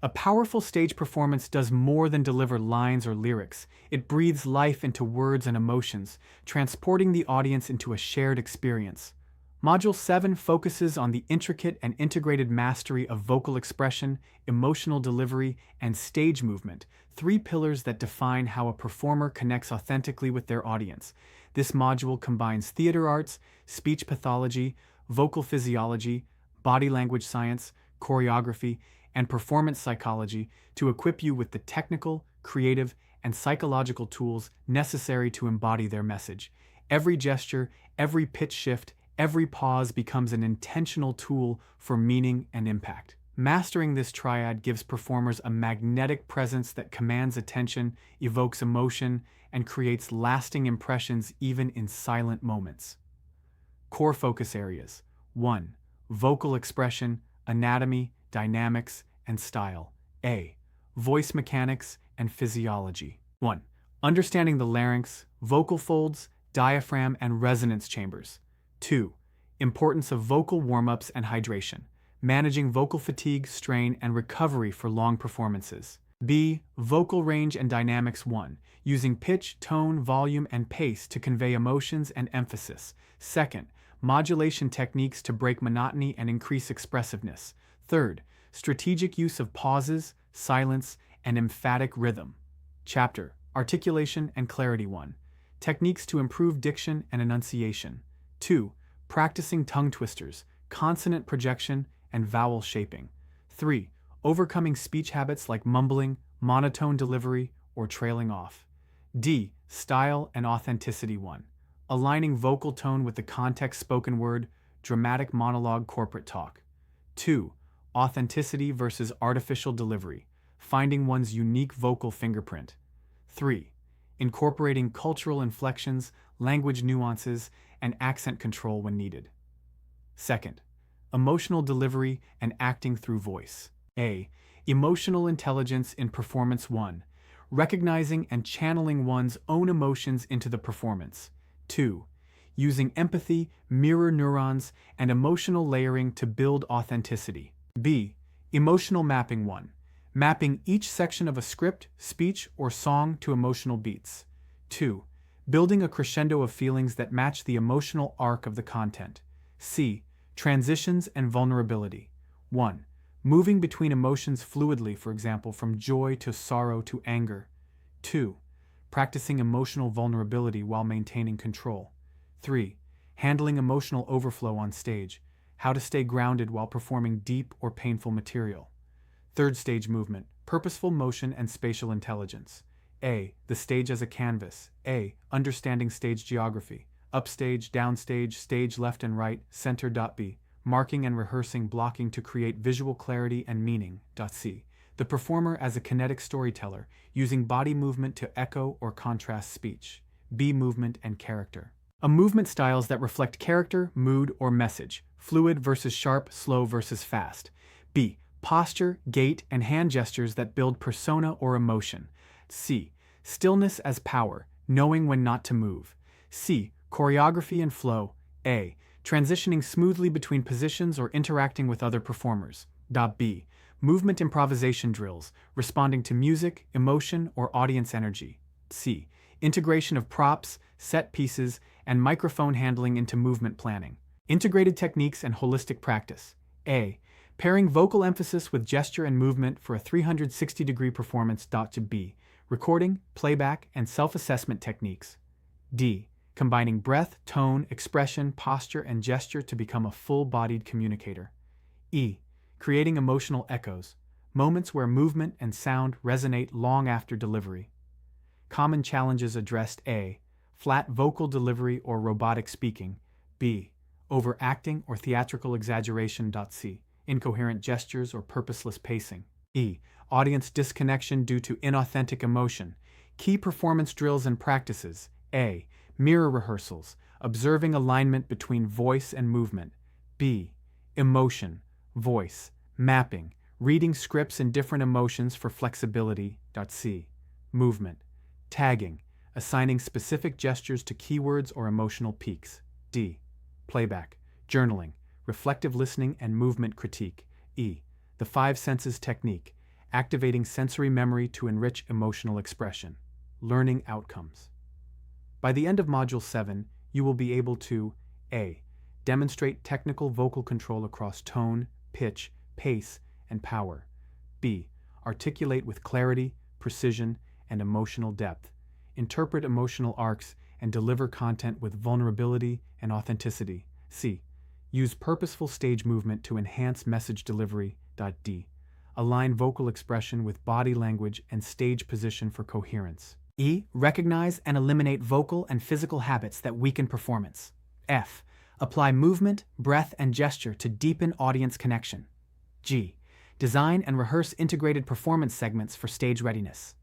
A powerful stage performance does more than deliver lines or lyrics. It breathes life into words and emotions, transporting the audience into a shared experience. Module 7 focuses on the intricate and integrated mastery of vocal expression, emotional delivery, and stage movement, three pillars that define how a performer connects authentically with their audience. This module combines theater arts, speech pathology, vocal physiology, body language science, choreography, and performance psychology to equip you with the technical, creative, and psychological tools necessary to embody their message. Every gesture, every pitch shift, every pause becomes an intentional tool for meaning and impact. Mastering this triad gives performers a magnetic presence that commands attention, evokes emotion, and creates lasting impressions even in silent moments. Core focus areas. 1. Vocal expression, anatomy, dynamics, and style. A. Voice mechanics and physiology. 1. Understanding the larynx, vocal folds, diaphragm, and resonance chambers. 2. Importance of vocal warm-ups and hydration, managing vocal fatigue, strain, and recovery for long performances. B. Vocal range and dynamics. 1. Using pitch, tone, volume, and pace to convey emotions and emphasis. 2. Modulation techniques to break monotony and increase expressiveness. 3. Strategic use of pauses, silence, and emphatic rhythm. Chapter: Articulation and Clarity. 1. Techniques to improve diction and enunciation. 2. Practicing tongue twisters, consonant projection, and vowel shaping. 3. Overcoming speech habits like mumbling, monotone delivery, or trailing off. D. Style and authenticity. 1. Aligning vocal tone with the context, spoken word, dramatic monologue, corporate talk. 2. Authenticity versus artificial delivery, finding one's unique vocal fingerprint. 3. Incorporating cultural inflections, language nuances, and accent control when needed. 2. Emotional delivery and acting through voice. A. Emotional intelligence in performance. 1. Recognizing and channeling one's own emotions into the performance. 2. Using empathy, mirror neurons, and emotional layering to build authenticity. B. Emotional mapping. 1. Mapping each section of a script, speech, or song to emotional beats. 2. Building a crescendo of feelings that match the emotional arc of the content. C. Transitions and vulnerability. 1. Moving between emotions fluidly, for example, from joy to sorrow to anger. 2. Practicing emotional vulnerability while maintaining control. 3. Handling emotional overflow on stage. How to stay grounded while performing deep or painful material. Third stage movement, purposeful motion and spatial intelligence. A. The stage as a canvas. A. Understanding stage geography. Upstage, downstage, stage left and right, center. B. Marking and rehearsing blocking to create visual clarity and meaning. C. The performer as a kinetic storyteller, using body movement to echo or contrast speech. B. Movement and character. A movement styles that reflect character, mood, or message. Fluid versus sharp, slow versus fast. B. Posture, gait, and hand gestures that build persona or emotion. C. Stillness as power, knowing when not to move. C. Choreography and flow. A. Transitioning smoothly between positions or interacting with other performers. B. Movement improvisation drills, responding to music, emotion, or audience energy. C. Integration of props, set pieces, and microphone handling into movement planning. Integrated techniques and holistic practice. A. Pairing vocal emphasis with gesture and movement for a 360-degree performance. B. Recording, playback, and self-assessment techniques. D. Combining breath, tone, expression, posture, and gesture to become a full-bodied communicator. E. Creating emotional echoes, moments where movement and sound resonate long after delivery. Common challenges addressed. A. Flat vocal delivery or robotic speaking. B. Overacting or theatrical exaggeration. C. Incoherent gestures or purposeless pacing. E. Audience disconnection due to inauthentic emotion. Key performance drills and practices. A. Mirror rehearsals, observing alignment between voice and movement. B. Emotion, voice, mapping, reading scripts and different emotions for flexibility. C. Movement, tagging, assigning specific gestures to keywords or emotional peaks. D. Playback, journaling, reflective listening and movement critique. E. The five senses technique, activating sensory memory to enrich emotional expression. Learning outcomes. By the end of Module 7, you will be able to a. Demonstrate technical vocal control across tone, pitch, pace, and power. b. Articulate with clarity, precision, and emotional depth. Interpret emotional arcs and deliver content with vulnerability and authenticity. c. Use purposeful stage movement to enhance message delivery. d. Align vocal expression with body language and stage position for coherence. E. Recognize and eliminate vocal and physical habits that weaken performance. F. Apply movement, breath, and gesture to deepen audience connection. G. Design and rehearse integrated performance segments for stage readiness.